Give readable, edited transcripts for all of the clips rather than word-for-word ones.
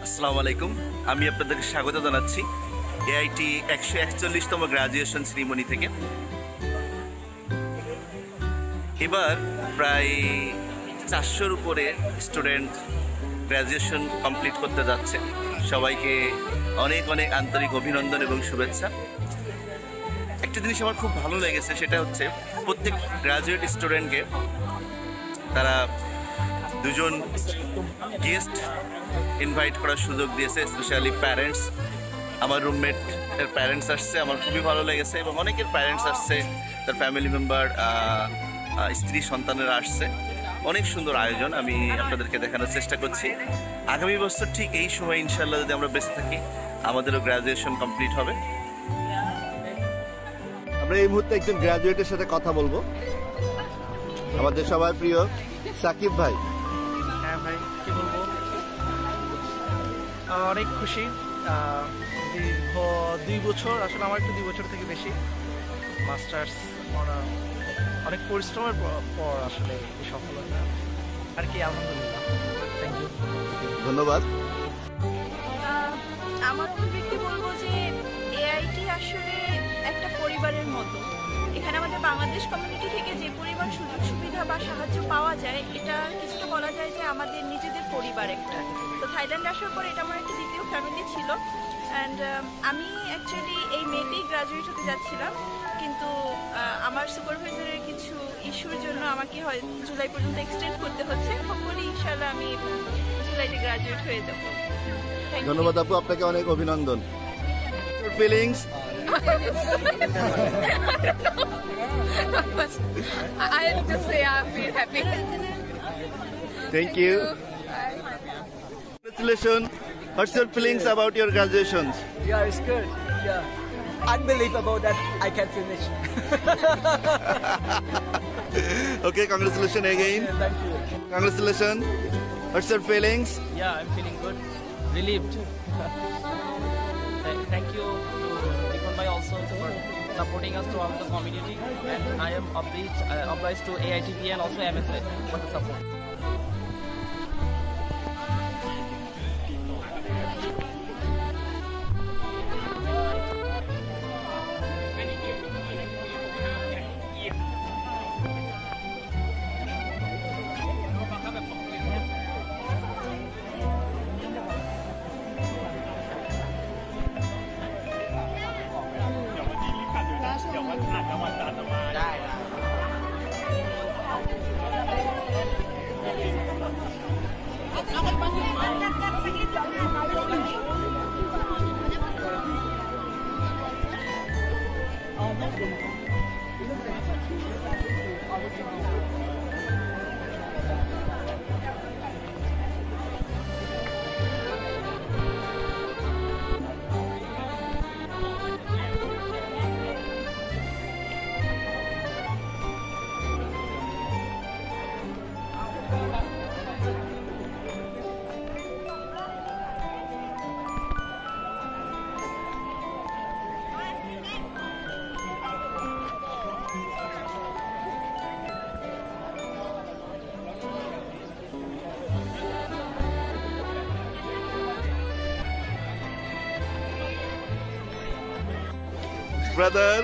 আসসালামু আলাইকুম। আমি আপনাদেরকে স্বাগত জানাচ্ছি এআইটি 141তম গ্রাজুয়েশন সেরিমনি থেকে। এবার প্রায় 400-র উপরে স্টুডেন্ট গ্রাজুয়েশন কমপ্লিট করতে যাচ্ছে। সবাইকে অনেক অনেক আন্তরিক অভিনন্দন এবং শুভেচ্ছা। একটা জিনিস আমার খুব ভালো লেগেছে, সেটা হচ্ছে প্রত্যেক গ্রাজুয়েট স্টুডেন্টকে তারা দুজন গেস্ট ইনভাইট করার সুযোগ দিয়েছে, স্পেশালি প্যারেন্টস। আমার রুমমেটের প্যারেন্টস আসছে, আমার খুবই ভালো লেগেছে, এবং অনেকের প্যারেন্টস আসছে, তার ফ্যামিলি মেম্বার, স্ত্রী সন্তানেরা আসছে। অনেক সুন্দর আয়োজন, আমি আপনাদেরকে দেখানোর চেষ্টা করছি। আগামী বছর ঠিক এই সময় ইনশাল্লাহ যদি আমরা বেঁচে থাকি, আমাদেরও গ্র্যাজুয়েশন কমপ্লিট হবে। আমরা এই মুহূর্তে একজন গ্র্যাজুয়েটের সাথে কথা বলবো, আমাদের সবার প্রিয় সাকিব ভাই। হ্যাঁ ভাই, কি বলবো, অনেক খুশি। দীর্ঘ 2 বছর, আসলে আমার একটু 2 বছর থেকে বেশি মাস্টার্স, অনেক পরিশ্রমের পর আসলে এই সফলতা আর কি। আলহামদুলিল্লাহ, থ্যাংক ইউ, ধন্যবাদ। আমার অভিব্যক্তি বলবো যে এআইটি আসলে একটা পরিবারের মতো। এখানে আমাদের বাংলাদেশ কমিউনিটি থেকে যে পরিমাণ সুযোগ সুবিধা বা সাহায্য পাওয়া যায়, এটা কিছুটা বলা যায় যে আমাদের নিজেদের পরিবার একটা। তো থাইল্যান্ডে আসার পর এটা আমার একটা দ্বিতীয় ফ্যামিলি ছিল। অ্যান্ড আমি অ্যাকচুয়ালি এই মেতেই গ্রাজুয়েট হতে যাচ্ছিলাম, কিন্তু আমার সুপারভাইজারের কিছু ইস্যুর জন্য আমাকে হয় জুলাই পর্যন্ত এক্সটেন্ড করতে হচ্ছে। হোপফুলি ইনশাআল্লাহ আমি জুলাইতে গ্রাজুয়েট হয়ে যাব। ধন্যবাদ আপু, আপনাকে অনেক অভিনন্দন। Feelings? I have to say I'm very happy. Thank you. Congratulations. What's your feelings about your graduations? Yeah, it's good. Yeah. Unbelievable that I can finish. Okay, congratulations again. Yeah, thank you. Congratulations. What's your feelings? Yeah, I'm feeling good, relieved. Thank you to Nikon Bhai also for supporting us throughout the community, and I am obliged to AITP and also MSA for the support. Brother.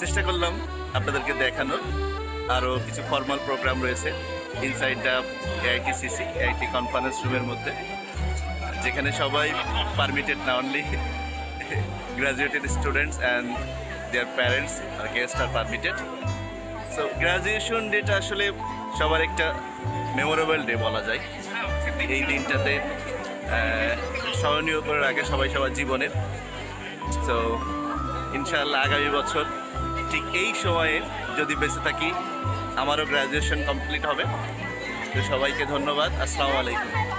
চেষ্টা করলাম আপনাদেরকে দেখানোর। আরও কিছু formal programme রয়েছে inside the AITCC, AIT conference রুমের মধ্যে, যেখানে সবাই পারমিটেড, না only graduated students and their parents আর গেস্ট আর পারমিটেড। সো গ্রাজুয়েশন ডেটা আসলে সবার একটা মেমোরেবল ডে বলা যায়। এই দিনটাতে স্মরণীয় করে রাখে সবাই সবার জীবনের। তো ইনশাআল্লাহ আগামী বছর ঠিক এই সময়ে যদি বেঁচে থাকি আমারও গ্র্যাজুয়েশন কমপ্লিট হবে। তো সবাইকে ধন্যবাদ। আসসালামু আলাইকুম।